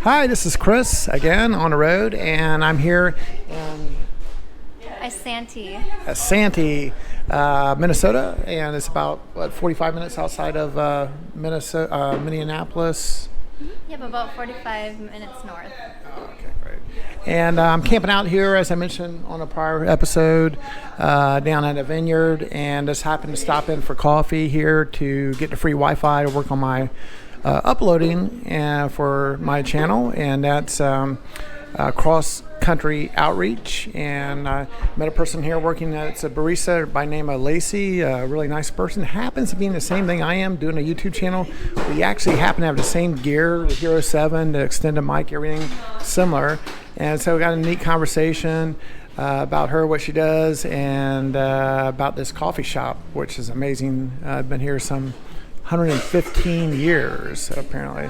Hi, this is Chris again on the road, and I'm here in Isanti. Minnesota, and it's about 45 minutes outside of Minneapolis. Yep, about 45 minutes north. Oh, okay, great. And I'm camping out here, as I mentioned on a prior episode, down at a vineyard, and just happened to stop in for coffee here to get the free Wi-Fi to work on my uploading for my channel, and that's cross-country outreach. And I met a person here working it's a barista by name of Lacey, a really nice person. Happens to be in the same thing I am, doing a YouTube channel. We actually happen to have the same gear, the Hero 7, the extended mic, everything similar. And so we got a neat conversation about her, what she does, and about this coffee shop, which is amazing. I've been here some 115 years, apparently.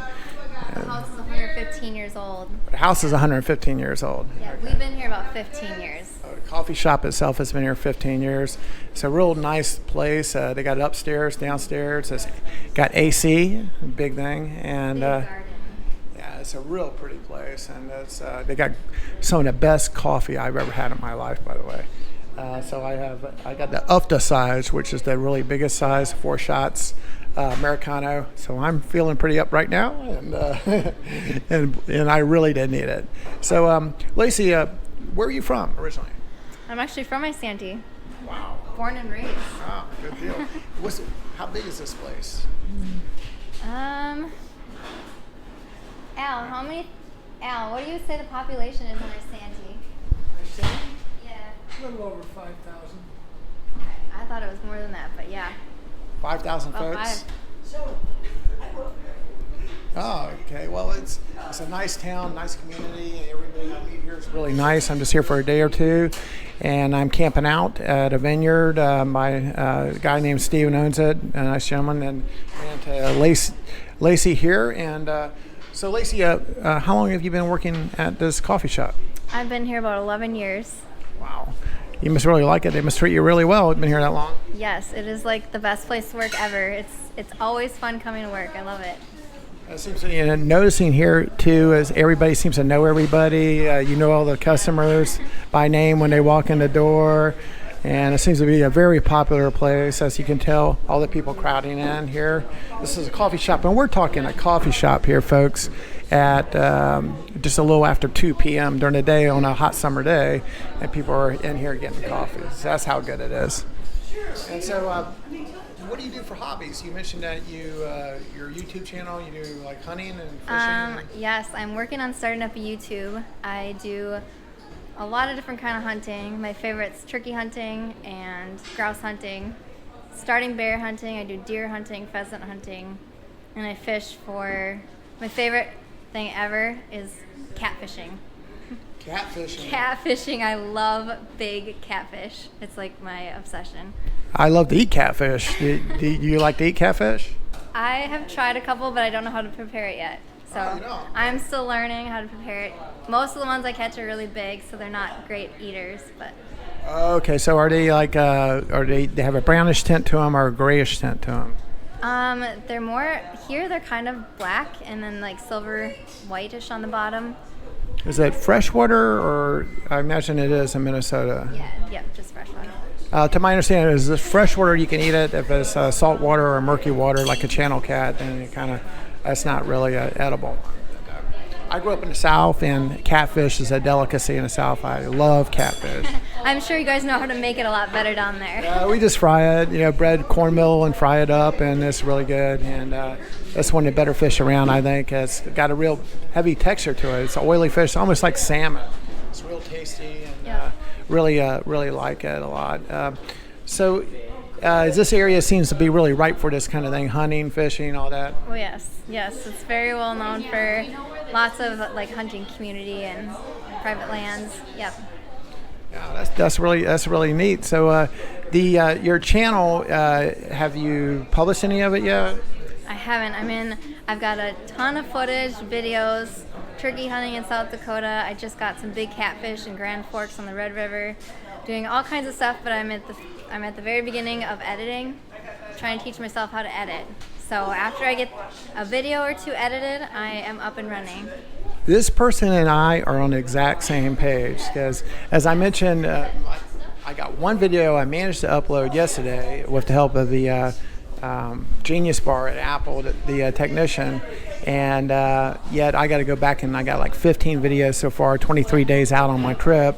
The house is 115 years old. The house is 115 years old. Yeah, okay. We've been here about 15 years. The coffee shop itself has been here 15 years. It's a real nice place. They got it upstairs, downstairs. It's got AC, big thing, and it's a real pretty place. And they got some of the best coffee I've ever had in my life, by the way. So I got the UFTA size, which is the really biggest size, 4 shots. Americano, so I'm feeling pretty up right now, and and I really did need it. So, Lacey, where are you from originally? I'm actually from Isanti. Wow. Born and raised. Wow, good deal. How big is this place? Al, what do you say the population is in Isanti? Isanti? Yeah. A little over 5,000. I thought it was more than that, but yeah. 5,000 folks? Oh, okay. Well, it's a nice town, nice community. Everybody I meet here is really nice. I'm just here for a day or two, and I'm camping out at a vineyard. My guy named Steven owns it, a nice gentleman, and Lacey here. And so, Lacey, how long have you been working at this coffee shop? I've been here about 11 years. Wow. You must really like it. They must treat you really well. You've been here that long. Yes, it is like the best place to work ever. It's always fun coming to work. I love it. It seems to noticing here too is everybody seems to know everybody. You know all the customers by name when they walk in the door, and it seems to be a very popular place. As you can tell, all the people crowding in here. This is a coffee shop, and we're talking a coffee shop here, folks, at just a little after 2 p.m. during the day on a hot summer day, and people are in here getting coffee. So that's how good it is. And so, what do you do for hobbies? You mentioned that your YouTube channel, you do like hunting and fishing. Yes, I'm working on starting up a YouTube. I do a lot of different kind of hunting. My favorite's turkey hunting and grouse hunting. Starting bear hunting, I do deer hunting, pheasant hunting, and I fish for my favorite thing ever is catfishing. Catfishing. Catfishing. I love big catfish. It's like my obsession. I love to eat catfish. Do you like to eat catfish? I have tried a couple, but I don't know how to prepare it yet. So I'm still learning how to prepare it. Most of the ones I catch are really big, so they're not great eaters. But okay, so are they like they have a brownish tint to them or a grayish tint to them? They're more here. They're kind of black and then like silver whitish on the bottom. Is that freshwater, or I imagine it is in Minnesota? Yeah, just freshwater. To my understanding, is this freshwater you can eat it. If it's salt water or murky water like a channel cat, then that's not really edible. I grew up in the South, and catfish is a delicacy in the South. I love catfish. I'm sure you guys know how to make it a lot better down there. We just fry it, bread cornmeal and fry it up, and it's really good. And that's one of the better fish around, I think. It's got a real heavy texture to it. It's an oily fish, almost like salmon. It's real tasty, and really like it a lot. So this area seems to be really ripe for this kind of thing, hunting, fishing, all that. Oh, yes. It's very well known for lots of like hunting community and private lands. Yep. Yeah, that's really neat. So, your channel, have you published any of it yet? I haven't. I've got a ton of footage, videos, turkey hunting in South Dakota. I just got some big catfish in Grand Forks on the Red River, doing all kinds of stuff. But I'm at the very beginning of editing, trying to teach myself how to edit. So after I get a video or two edited, I am up and running. This person and I are on the exact same page because, as I mentioned, I got one video I managed to upload yesterday with the help of the Genius Bar at Apple, the technician, and yet I got to go back and I got like 15 videos so far, 23 days out on my trip,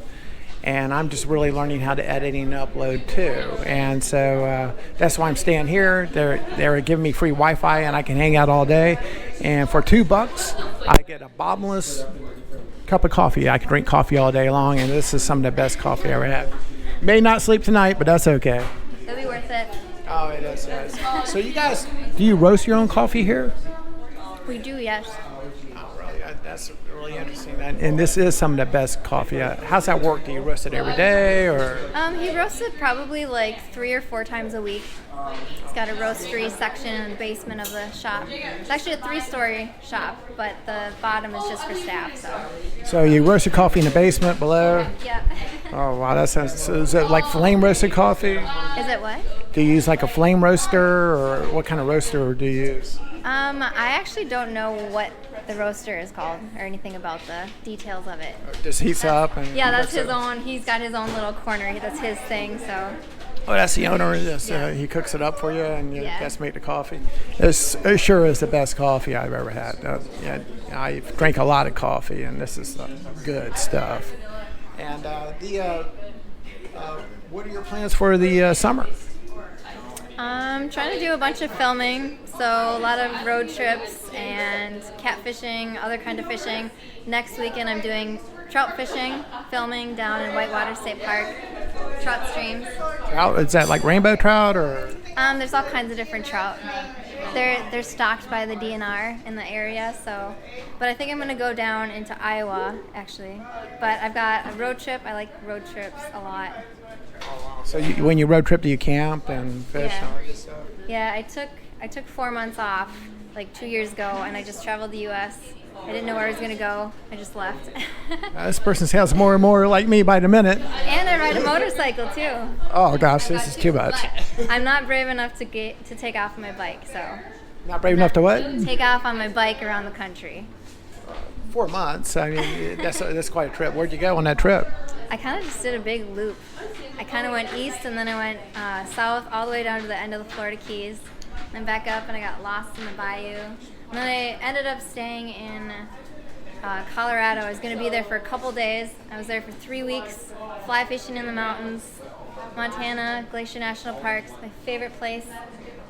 and I'm just really learning how to edit and upload too. And so that's why I'm staying here. They're giving me free Wi-Fi and I can hang out all day. And for $2, I get a bottomless cup of coffee. I can drink coffee all day long, and this is some of the best coffee I ever had. May not sleep tonight, but that's okay. It'll be worth it. Oh, it is, yes. So you guys, do you roast your own coffee here? We do, yes. Oh, really? That's really interesting. And this is some of the best coffee. How's that work? Do you roast it every day, or? He roasts it probably like 3 or 4 times a week. He's got a roastery section in the basement of the shop. It's actually a 3-story shop, but the bottom is just for staff. So you roast your coffee in the basement below? Yeah. Oh, wow. That sounds. So is it like flame roasted coffee? Is it what? Do you use like a flame roaster, or what kind of roaster do you use? I actually don't know what the roaster is called or anything about the details of it. Just heats up and. Yeah, that's his own. He's got his own little corner. That's his thing. So. Oh, that's the owner. Yes, Yeah. He cooks it up for you, and you Yeah. guys make the coffee. It sure is the best coffee I've ever had. Yeah, I drank a lot of coffee, and this is good stuff. And what are your plans for the summer? I'm trying to do a bunch of filming, so a lot of road trips and catfishing, other kind of fishing. Next weekend I'm doing trout fishing, filming down in Whitewater State Park, trout streams. Trout? Is that like rainbow trout, or? There's all kinds of different trout. They're stocked by the DNR in the area, so. But I think I'm gonna go down into Iowa actually. But I've got a road trip. I like road trips a lot. So when you road trip, do you camp and fish Yeah. and all that good stuff? Yeah, I took 4 months off like 2 years ago, and I just traveled the U.S. I didn't know where I was gonna go. I just left. This person sounds more and more like me by the minute. And I ride a motorcycle too. Oh gosh, this is too much. I'm not brave enough to take off on my bike, so Not brave enough to what? take off on my bike around the country. 4 months. I mean, that's quite a trip. Where'd you go on that trip? I kind of just did a big loop. I kind of went east and then I went south all the way down to the end of the Florida Keys, then back up, and I got lost in the bayou. And then I ended up staying in Colorado. I was going to be there for a couple days. I was there for 3 weeks, fly fishing in the mountains, Montana, Glacier National Park's my favorite place.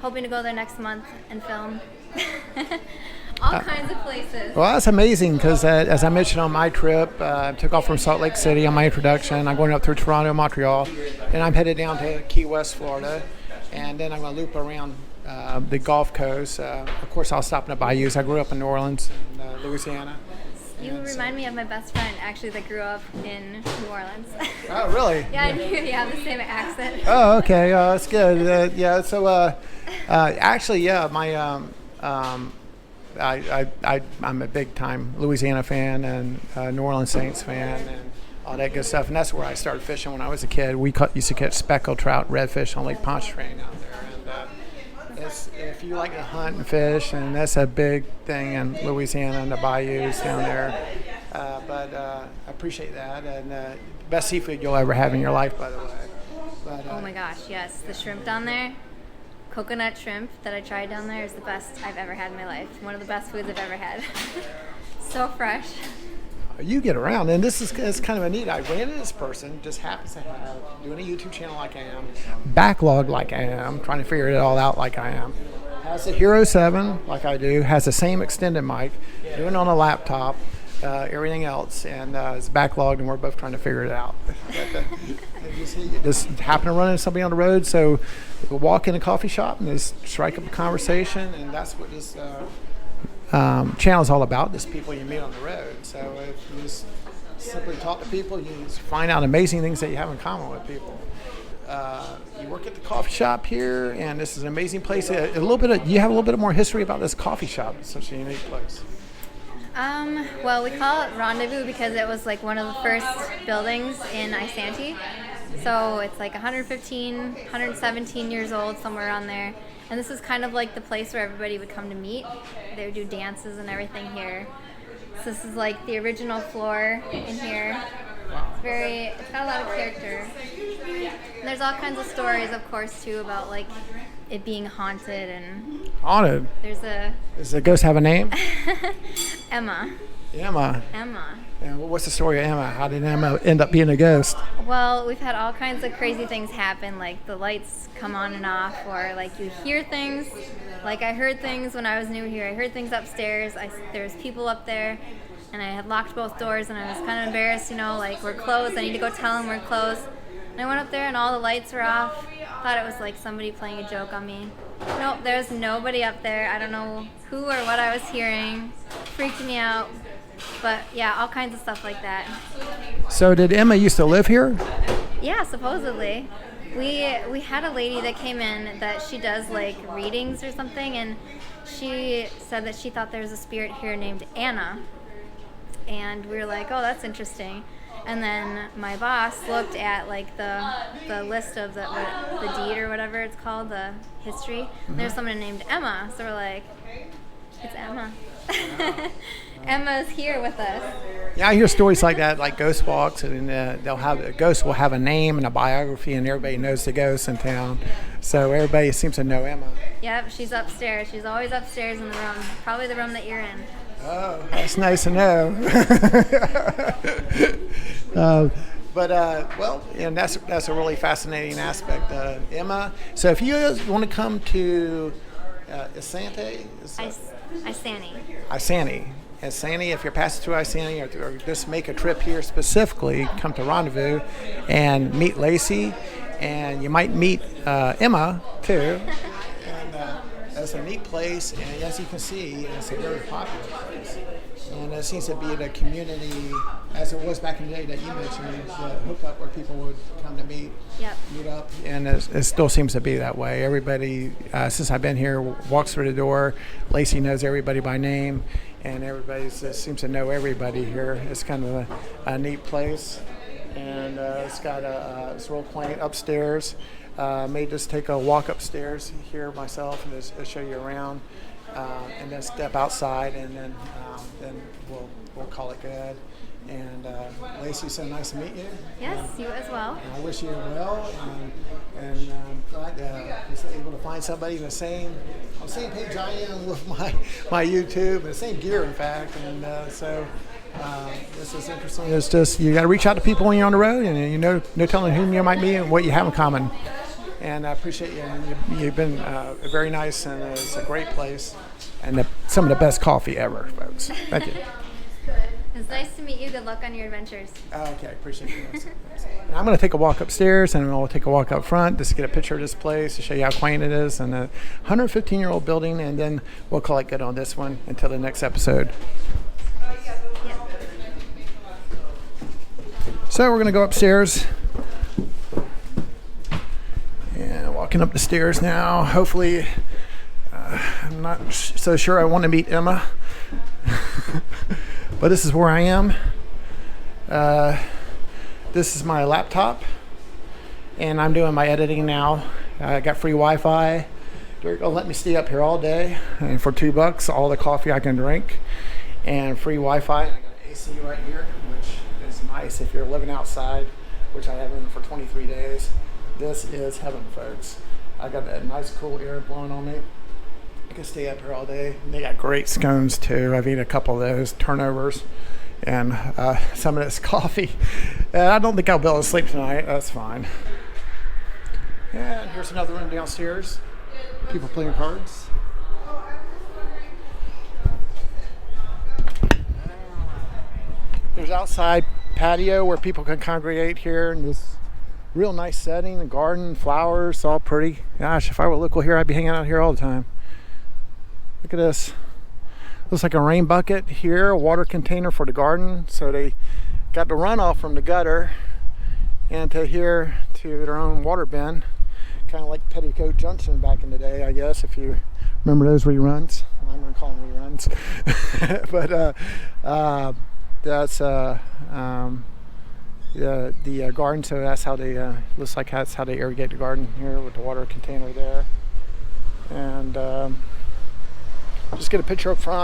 Hoping to go there next month and film. All kinds of places. Well, that's amazing because, as I mentioned on my trip, I took off from Salt Lake City on my introduction. I'm going up through Toronto, Montreal, and I'm headed down to Key West, Florida, and then I'm going to loop around the Gulf Coast. Of course, I'll stop in the bayous. I grew up in New Orleans, and Louisiana. You remind me of my best friend, actually, that grew up in New Orleans. Oh, really? Yeah, I knew you have the same accent. Oh, okay. That's good. Yeah. So, actually, yeah, my I'm a big time Louisiana fan and New Orleans Saints fan and all that good stuff. And that's where I started fishing when I was a kid. We used to catch speckled trout, redfish on Lake Pontchartrain out there. And if you like to hunt and fish, and that's a big thing in Louisiana and the bayous down there. But I appreciate that. And best seafood you'll ever have in your life, by the way. But, Oh my gosh, yes. The shrimp down there, coconut shrimp that I tried down there is the best I've ever had in my life. One of the best foods I've ever had. So fresh. You get around, and this is it's kind of a neat. I ran into this person, just happens to have doing a YouTube channel like I am, backlogged like I am, trying to figure it all out like I am. Has a Hero 7 like I do, has the same extended mic, doing it on a laptop, everything else, and it's backlogged, and we're both trying to figure it out. Just happen to run into somebody on the road, so we'll walk in a coffee shop and just strike up a conversation, and that's what this channel is all about, just people you meet on the road. So if you just simply talk to people, you just find out amazing things that you have in common with people. You work at the coffee shop here, and this is an amazing place. You have a little bit more history about this coffee shop. It's such a unique place. Well, we call it Rendezvous because it was like one of the first buildings in Isanti. So it's like 115, 117 years old, somewhere around there. And this is kind of like the place where everybody would come to meet. They would do dances and everything here. lights. This is like the original floor in here. It's got a lot of character. And there's all kinds of stories, of course, too, about like it being haunted, and Haunted. Does the ghost have a name? Emma. Emma. Emma. And what's the story of Emma? How did Emma end up being a ghost? Well, we've had all kinds of crazy things happen, like the lights come on and off, or like you hear things. Like I heard things when I was new here. I heard things upstairs. There was people up there, and I had locked both doors, and I was kind of embarrassed, like we're closed. I need to go tell them we're closed. And I went up there, and all the lights were off. Thought it was like somebody playing a joke on me. Nope, there's nobody up there. I don't know who or what I was hearing. Freaked me out. But yeah, all kinds of stuff like that. So did Emma used to live here? Yeah, supposedly. We had a lady that came in that she does like readings or something, and she said that she thought there was a spirit here named Anna. And we were like, oh, that's interesting. And then my boss looked at like the list of the deed or whatever it's called, the history. And there's someone named Emma, so we're like, it's Emma. Emma's here with us. Yeah, I hear stories like that, like ghost walks, and a ghost will have a name and a biography, and everybody knows the ghosts in town. So everybody seems to know Emma. Yep, she's upstairs. She's always upstairs in the room, probably the room that you're in. Oh, that's nice to know. Well, and that's a really fascinating aspect. Emma, so if you guys want to come to Isanti, Isanti, if you're passing through Isanti or just make a trip here specifically, come to Rendezvous and meet Lacey, and you might meet Emma too. And it's a neat place, and as you can see, it's a very popular place. And it seems to be in a community, as it was back in the day that you mentioned, the hookup where people would come to meet up. And it still seems to be that way. Everybody, since I've been here, walks through the door. Lacey knows everybody by name, and everybody seems to know everybody here. It's kind of a neat place. And it's got it's real quaint upstairs. May just take a walk upstairs here myself and just show you around, and then step outside, and then we'll call it good. And Lacey, so nice to meet you. Yes, you as well. And I wish you well, and glad I was able to find somebody on the same page I am with my YouTube, the same gear, in fact. And so this is interesting. It's just you got to reach out to people when you're on the road, and no telling whom you might meet and what you have in common. And I appreciate you. And you've been very nice, and it's a great place, and some of the best coffee ever, folks. Thank you. It's nice to meet you. Good luck on your adventures. Okay, appreciate you. And I'm going to take a walk upstairs, and we'll take a walk up front just to get a picture of this place to show you how quaint it is, and a 115-year-old building, and then we'll call it good on this one until the next episode. So we're going to go upstairs. And walking up the stairs now. Hopefully, I'm not so sure I want to meet Emma. But this is where I am. This is my laptop, and I'm doing my editing now. I got free Wi-Fi. They're gonna let me stay up here all day, and for $2, all the coffee I can drink, and free Wi-Fi. And I got an AC right here, which is nice if you're living outside, which I have been for 23 days. This is heaven, folks. I got that nice cool air blowing on me. I can stay up here all day. And they got great scones too. I've eaten a couple of those turnovers, and some of this coffee. I don't think I'll be able to sleep tonight. That's fine. And here's another room downstairs. People playing cards. There's outside patio where people can congregate here, and this real nice setting, a garden, flowers, all pretty. Gosh, if I were local here, I'd be hanging out here all the time. Look at this. Looks like a rain bucket here, a water container for the garden. So they got the runoff from the gutter and to here to their own water bin. Kind of like Petticoat Junction back in the day, I guess, if you remember those reruns. I'm going to call them reruns. But that's the garden, so that's how they looks like that's how they irrigate the garden here with the water container there. And just get a picture up front.